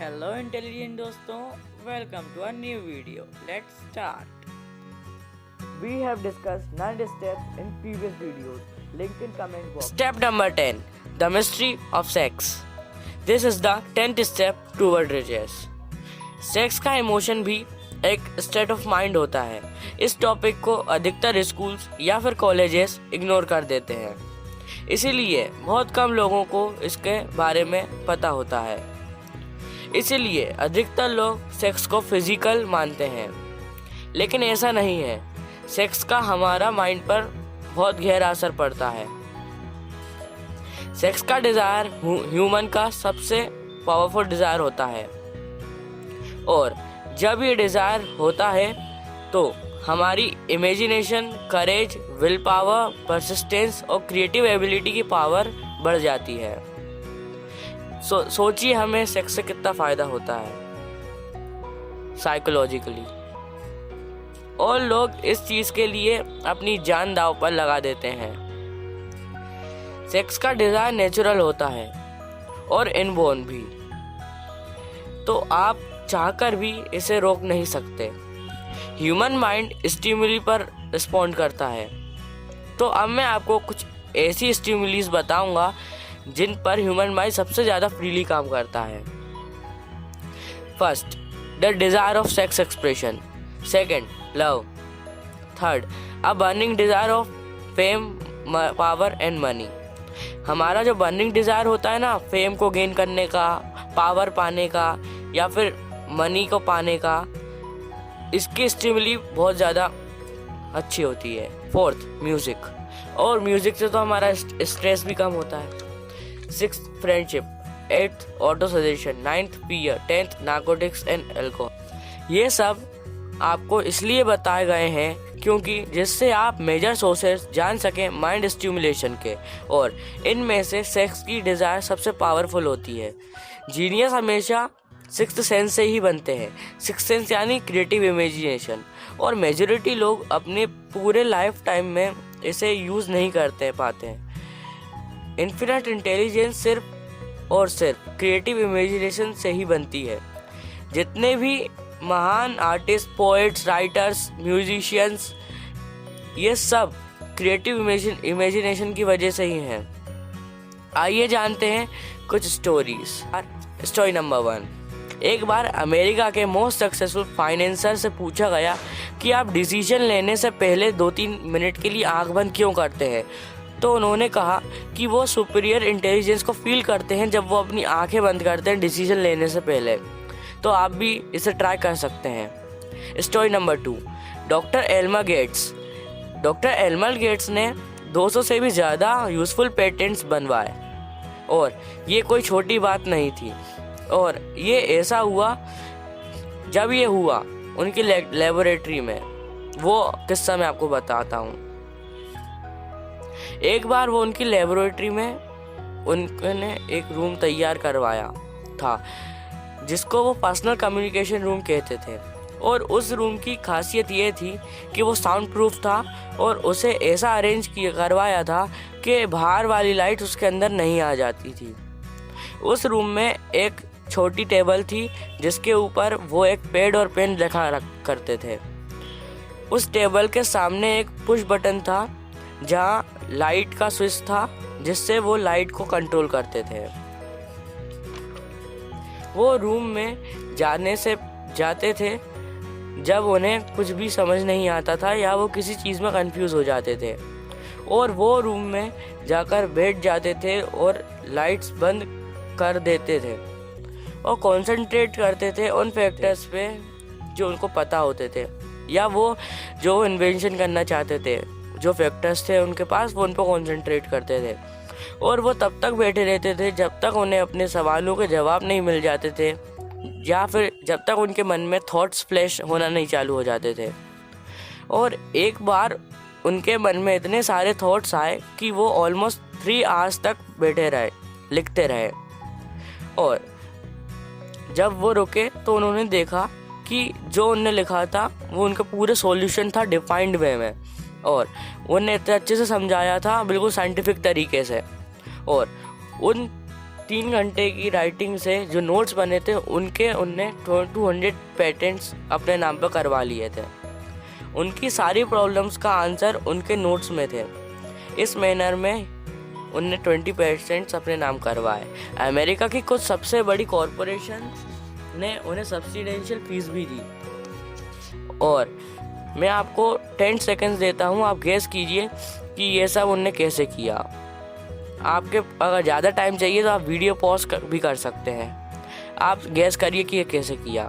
Hello intelligent दोस्तों, welcome to a new video. Let's start. We have discussed 9 steps in previous videos. Link in comment box. Step number 10. The mystery of sex. This is the 10th step toward riches. Sex का emotion भी एक state of mind होता है. इस topic को अधिकतर schools या फिर कॉलेजेस इग्नोर कर देते हैं, इसीलिए बहुत कम लोगों को इसके बारे में पता होता है. इसीलिए अधिकतर लोग सेक्स को फिजिकल मानते हैं, लेकिन ऐसा नहीं है. सेक्स का हमारा माइंड पर बहुत गहरा असर पड़ता है. सेक्स का डिज़ायर ह्यूमन का सबसे पावरफुल डिज़ायर होता है, और जब ये डिज़ायर होता है तो हमारी imagination, courage, will power, persistence और क्रिएटिव एबिलिटी की पावर बढ़ जाती है. सोचिए हमें सेक्स से कितना फ़ायदा होता है साइकोलॉजिकली, और लोग इस चीज़ के लिए अपनी जान दांव पर लगा देते हैं. सेक्स का डिज़ायर नेचुरल होता है और इनबोर्न भी, तो आप चाहकर भी इसे रोक नहीं सकते. ह्यूमन माइंड स्टिमुली पर रिस्पॉन्ड करता है. तो अब मैं आपको कुछ ऐसी स्टिमुलीज बताऊंगा जिन पर ह्यूमन माइंड सबसे ज़्यादा फ्रीली काम करता है. First, the desire of sex expression. Second, love. Third, a burning desire of fame, power and money. हमारा जो बर्निंग डिज़ायर होता है ना, फेम को गेन करने का, पावर पाने का या फिर मनी को पाने का, इसकी स्टिमुली बहुत ज़्यादा अच्छी होती है. Fourth, music. और म्यूज़िक से तो हमारा स्ट्रेस भी कम होता है. Sixth, friendship. Eighth, auto suggestion. Ninth, fear. Tenth, narcotics and alcohol. ये सब आपको इसलिए बताए गए हैं क्योंकि जिससे आप मेजर सोर्सेस जान सकें माइंड स्टिमुलेशन के, और इनमें से सेक्स की डिज़ायर सबसे पावरफुल होती है. जीनियस हमेशा सिक्स्थ सेंस से ही बनते हैं. सिक्स्थ सेंस यानी क्रिएटिव इमेजिनेशन, और मेजॉरिटी लोग अपने पूरे लाइफ टाइम में इसे यूज़ नहीं करते पाते हैं. इन्फिनिट इंटेलिजेंस सिर्फ और सिर्फ क्रिएटिव इमेजिनेशन से ही बनती है. जितने भी महान आर्टिस्ट, पोएट्स, राइटर्स, म्यूजिशियंस, ये सब क्रिएटिव इमेजिनेशन की वजह से ही हैं. आइए जानते हैं कुछ स्टोरीज. Story number 1. एक बार अमेरिका के मोस्ट सक्सेसफुल फाइनेंसर से पूछा गया कि आप डिसीजन लेने से पहले 2-3 मिनट के लिए आंख बंद क्यों करते हैं. तो उन्होंने कहा कि वो सुपीरियर इंटेलिजेंस को फील करते हैं जब वो अपनी आंखें बंद करते हैं डिसीजन लेने से पहले. तो आप भी इसे ट्राई कर सकते हैं. Story number 2. Doctor Elma Gates. Doctor Elma Gates ने 200 से भी ज़्यादा यूज़फुल पेटेंट्स बनवाए, और ये कोई छोटी बात नहीं थी. और ये ऐसा हुआ जब ये हुआ उनकी लेबोरेटरी में. वो किस्सा मैं आपको बताता हूँ. एक बार वो उनकी लेबोरेटरी में उन्होंने एक रूम तैयार करवाया था जिसको वो पर्सनल कम्युनिकेशन रूम कहते थे. और उस रूम की खासियत ये थी कि वो साउंड प्रूफ था, और उसे ऐसा अरेंज करवाया था कि बाहर वाली लाइट उसके अंदर नहीं आ जाती थी. उस रूम में एक छोटी टेबल थी जिसके ऊपर वो एक पैड और पेन रखा करते थे. उस टेबल के सामने एक पुश बटन था जहाँ लाइट का स्विच था जिससे वो लाइट को कंट्रोल करते थे. वो रूम में जाते थे जब उन्हें कुछ भी समझ नहीं आता था या वो किसी चीज़ में कंफ्यूज हो जाते थे, और वो रूम में जाकर बैठ जाते थे और लाइट्स बंद कर देते थे और कंसंट्रेट करते थे उन फैक्टर्स पे जो उनको पता होते थे, या वो जो इन्वेंशन करना चाहते थे, जो फैक्टर्स थे उनके पास, वो उन पर कॉन्सेंट्रेट करते थे. और वो तब तक बैठे रहते थे जब तक उन्हें अपने सवालों के जवाब नहीं मिल जाते थे, या फिर जब तक उनके मन में थॉट्स फ्लैश होना नहीं चालू हो जाते थे. और एक बार उनके मन में इतने सारे थॉट्स आए कि वो ऑलमोस्ट 3 आवर्स तक बैठे रहे, लिखते रहे. और जब वो रुके तो उन्होंने देखा कि जो उन्होंने लिखा था वो उनका पूरा सॉल्यूशन था डिफाइंड वे में, और उन्हें इतने अच्छे से समझाया था बिल्कुल साइंटिफिक तरीके से. और उन 3 घंटे की राइटिंग से जो नोट्स बने थे उनने 200 पेटेंट्स अपने नाम पर करवा लिए थे। उनकी सारी प्रॉब्लम्स का आंसर उनके नोट्स में थे। इस मैनर में उनने 20 पेटेंट्स अपने नाम करवाए। अमेरिका की कुछ सबसे बड़ी कॉरपोरेशन ने उन्हें सब्सिडेंशियल फीस भी दी। और मैं आपको 10 सेकेंड्स देता हूँ, आप गेस कीजिए कि ये सब उनने कैसे किया। आपके अगर ज़्यादा टाइम चाहिए तो आप वीडियो पॉज भी कर सकते हैं। आप गेस करिए कि ये कैसे किया।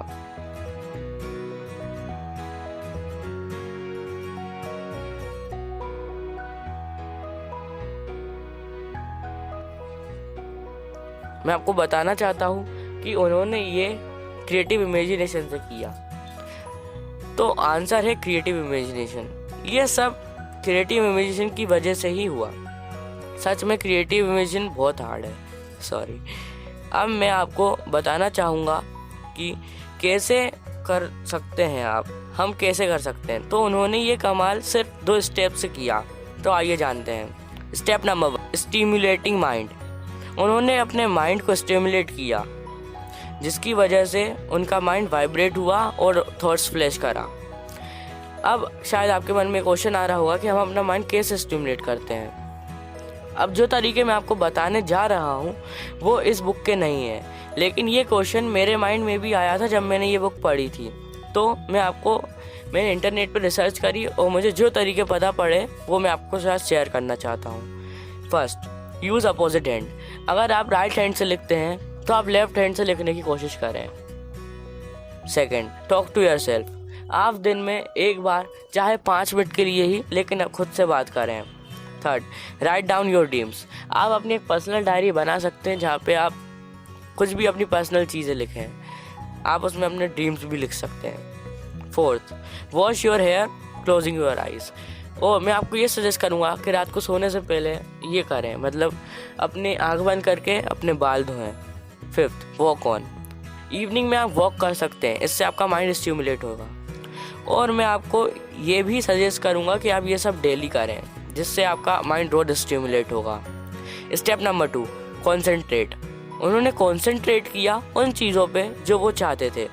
मैं आपको बताना चाहता हूँ कि उन्होंने ये क्रिएटिव इमेजिनेशन से किया। तो आंसर है क्रिएटिव इमेजिनेशन। ये सब क्रिएटिव इमेजिनेशन की वजह से ही हुआ। सच में क्रिएटिव इमेजिनेशन बहुत हार्ड है, सॉरी। अब मैं आपको बताना चाहूँगा कि कैसे कर सकते हैं हम कैसे कर सकते हैं। तो उन्होंने ये कमाल सिर्फ 2 स्टेप से किया। तो आइए जानते हैं। Step number 1, stimulating mind. उन्होंने अपने माइंड को स्टिमुलेट किया, जिसकी वजह से उनका माइंड वाइब्रेट हुआ और थॉट्स फ्लैश करा। अब शायद आपके मन में क्वेश्चन आ रहा होगा कि हम अपना माइंड कैसे स्टिमुलेट करते हैं। अब जो तरीके मैं आपको बताने जा रहा हूँ वो इस बुक के नहीं है, लेकिन ये क्वेश्चन मेरे माइंड में भी आया था जब मैंने ये बुक पढ़ी थी। तो मैंने इंटरनेट पर रिसर्च करी और मुझे जो तरीके पता पड़े वो मैं आपको साथ शेयर करना चाहता हूँ। First, use opposite hand. अगर आप राइट हैंड से लिखते हैं तो आप लेफ्ट हैंड से लिखने की कोशिश करें। Second, talk to yourself. आप दिन में एक बार चाहे 5 मिनट के लिए ही लेकिन खुद से बात करें। Third, write down your dreams. आप अपनी एक पर्सनल डायरी बना सकते हैं जहाँ पे आप कुछ भी अपनी पर्सनल चीज़ें लिखें। आप उसमें अपने ड्रीम्स भी लिख सकते हैं। Fourth, wash your hair closing your eyes. और मैं आपको ये सजेस्ट करूँगा कि रात को सोने से पहले ये करें, मतलब अपने आँख बंद करके अपने बाल धोएं। Fifth, walk on. इवनिंग में आप वॉक कर सकते हैं, इससे आपका माइंड स्टिमुलेट होगा। और मैं आपको ये भी सजेस्ट करूँगा कि आप ये सब डेली करें, जिससे आपका माइंड रोज स्टिमुलेट होगा। Step number 2, concentrate. उन्होंने कॉन्सेंट्रेट किया उन चीज़ों पे जो वो चाहते थे,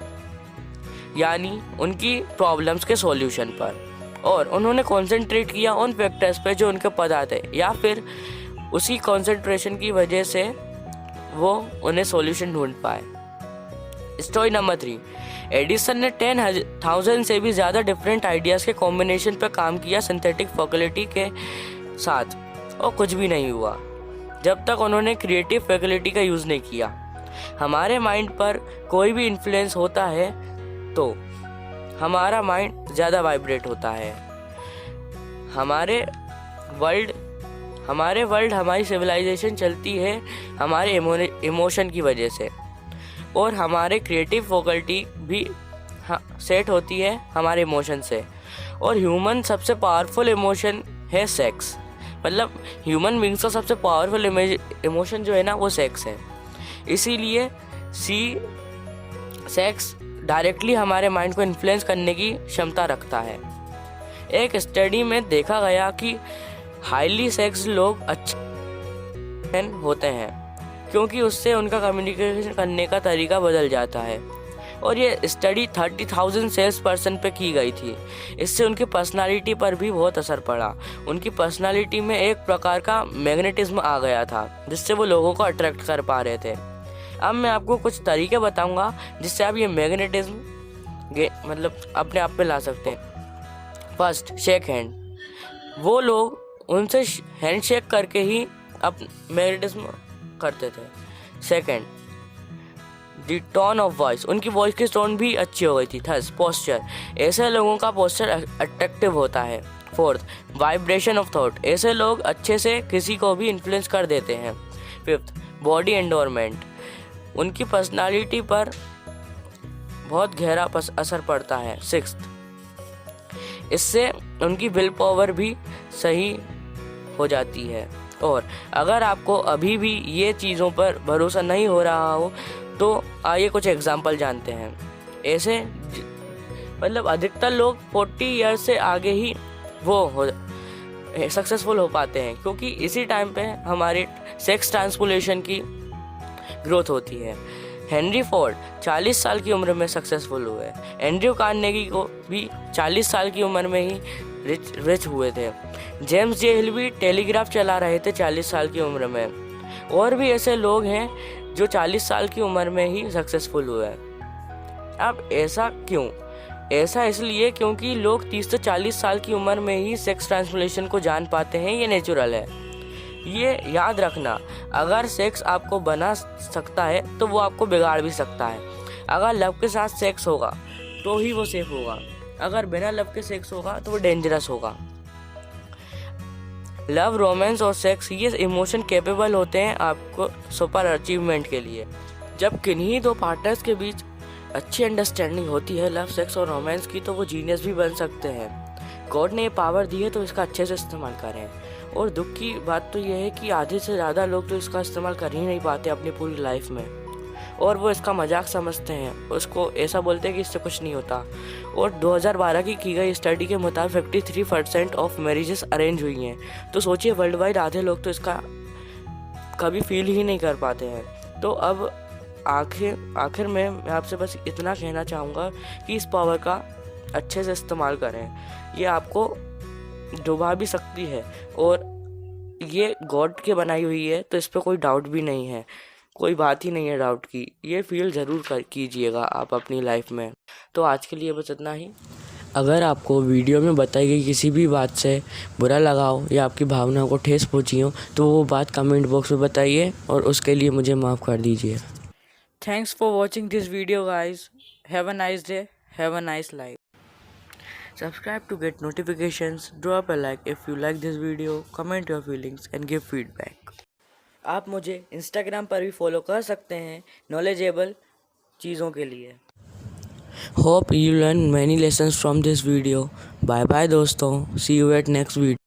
यानी उनकी प्रॉब्लम्स के सॉल्यूशन पर। और उन्होंने कॉन्सेंट्रेट किया उन फैक्टर्स पे जो उनके पता थे, या फिर उसी कॉन्सेंट्रेशन की वजह से वो उन्हें सॉल्यूशन ढूंढ पाए। स्टोरी नंबर 3, एडिसन ने 10,000 से भी ज़्यादा डिफरेंट आइडियाज़ के कॉम्बिनेशन पर काम किया सिंथेटिक फैकल्टी के साथ, और कुछ भी नहीं हुआ जब तक उन्होंने क्रिएटिव फैकल्टी का यूज़ नहीं किया। हमारे माइंड पर कोई भी इन्फ्लुएंस होता है तो हमारा माइंड ज़्यादा वाइब्रेट होता है। हमारे वर्ल्ड हमारी सिविलाइजेशन चलती है हमारे इमोशन की वजह से, और हमारे क्रिएटिव फैकल्टी भी सेट होती है हमारे इमोशन से। और ह्यूमन सबसे पावरफुल इमोशन है सेक्स, मतलब ह्यूमन बींग्स का सबसे पावरफुल इमोशन जो है ना वो सेक्स है। इसीलिए सेक्स डायरेक्टली हमारे माइंड को इन्फ्लुएंस करने की क्षमता रखता है। एक स्टडी में देखा गया कि हाईली सेक्स लोग अच्छे होते हैं, क्योंकि उससे उनका कम्युनिकेशन करने का तरीका बदल जाता है। और ये स्टडी 30,000 सेल्स पर्सन पे की गई थी। इससे उनकी पर्सनालिटी पर भी बहुत असर पड़ा। उनकी पर्सनालिटी में एक प्रकार का मैग्नेटिज्म आ गया था, जिससे वो लोगों को अट्रैक्ट कर पा रहे थे। अब मैं आपको कुछ तरीके बताऊंगा जिससे आप ये मैग्नेटिज्म मतलब अपने आप पे ला सकते हैं। First, shake hand. वो लोग उनसे हैंड शेक करके ही मैग्नेटिज्म करते थे। Second, the tone of voice. उनकी वॉइस की टोन भी अच्छी हो गई थी। Third, posture. ऐसे लोगों का पोस्चर अट्रैक्टिव होता है। Fourth, vibration of thought. ऐसे लोग अच्छे से किसी को भी इन्फ्लुएंस कर देते हैं। Fifth, body environment. उनकी पर्सनालिटी पर बहुत गहरा असर पड़ता है। सिक्स्थ, इससे उनकी विल पावर भी सही हो जाती है। और अगर आपको अभी भी ये चीज़ों पर भरोसा नहीं हो रहा हो तो आइए कुछ एग्जाम्पल जानते हैं। ऐसे मतलब अधिकतर लोग 40 ईयर्स से आगे ही सक्सेसफुल हो पाते हैं, क्योंकि इसी टाइम पे हमारे सेक्स ट्रांसफॉर्मेशन की ग्रोथ होती है। हेनरी फोर्ड 40 साल की उम्र में सक्सेसफुल हुए। एंड्रयू कार्नेगी को भी 40 साल की उम्र में ही रिच हुए थे। जेम्स जे हिल भी टेलीग्राफ चला रहे थे 40 साल की उम्र में। और भी ऐसे लोग हैं जो 40 साल की उम्र में ही सक्सेसफुल हुए। अब ऐसा क्यों? ऐसा इसलिए क्योंकि लोग 30 से 40 साल की उम्र में ही सेक्स ट्रांसफॉर्मेशन को जान पाते हैं। ये नेचुरल है। ये याद रखना, अगर सेक्स आपको बना सकता है तो वो आपको बिगाड़ भी सकता है। अगर लव के साथ सेक्स होगा तो ही वो सेफ होगा, अगर बिना लव के सेक्स होगा तो वो डेंजरस होगा। लव, रोमांस और सेक्स ये इमोशन कैपेबल होते हैं आपको सुपर अचीवमेंट के लिए। जब किन्हीं दो पार्टनर्स के बीच अच्छी अंडरस्टैंडिंग होती है लव, सेक्स और रोमांस की, तो वो जीनियस भी बन सकते हैं। गॉड ने ये पावर दी है तो इसका अच्छे से इस्तेमाल करें। और दुख की बात तो ये है कि आधे से ज़्यादा लोग तो इसका इस्तेमाल कर ही नहीं पाते अपनी पूरी लाइफ में, और वो इसका मजाक समझते हैं, उसको ऐसा बोलते हैं कि इससे कुछ नहीं होता। और 2012 की गई स्टडी के मुताबिक 53% ऑफ मैरिजेस अरेंज हुई हैं। तो सोचिए, वर्ल्ड वाइड आधे लोग तो इसका कभी फील ही नहीं कर पाते हैं। तो अब आखिर में मैं आपसे बस इतना कहना चाहूँगा कि इस पावर का अच्छे से इस्तेमाल करें। ये आपको डुबा भी सकती है और ये गॉड के बनाई हुई है, तो इस पर कोई डाउट भी नहीं है, कोई बात ही नहीं है डाउट की। ये फील ज़रूर कीजिएगा आप अपनी लाइफ में। तो आज के लिए बस इतना ही। अगर आपको वीडियो में बताई गई किसी भी बात से बुरा लगा हो या आपकी भावनाओं को ठेस पहुंची हो तो वो बात कमेंट बॉक्स में बताइए और उसके लिए मुझे माफ़ कर दीजिए। Thanks for watching this video guys. Have a nice day, have a nice life. Subscribe to get notifications, drop a like if you like this video, comment your feelings and give feedback. आप मुझे Instagram पर भी follow कर सकते हैं knowledgeable चीज़ों के लिए। Hope you learn many lessons from this video. Bye bye दोस्तों, see you at next video.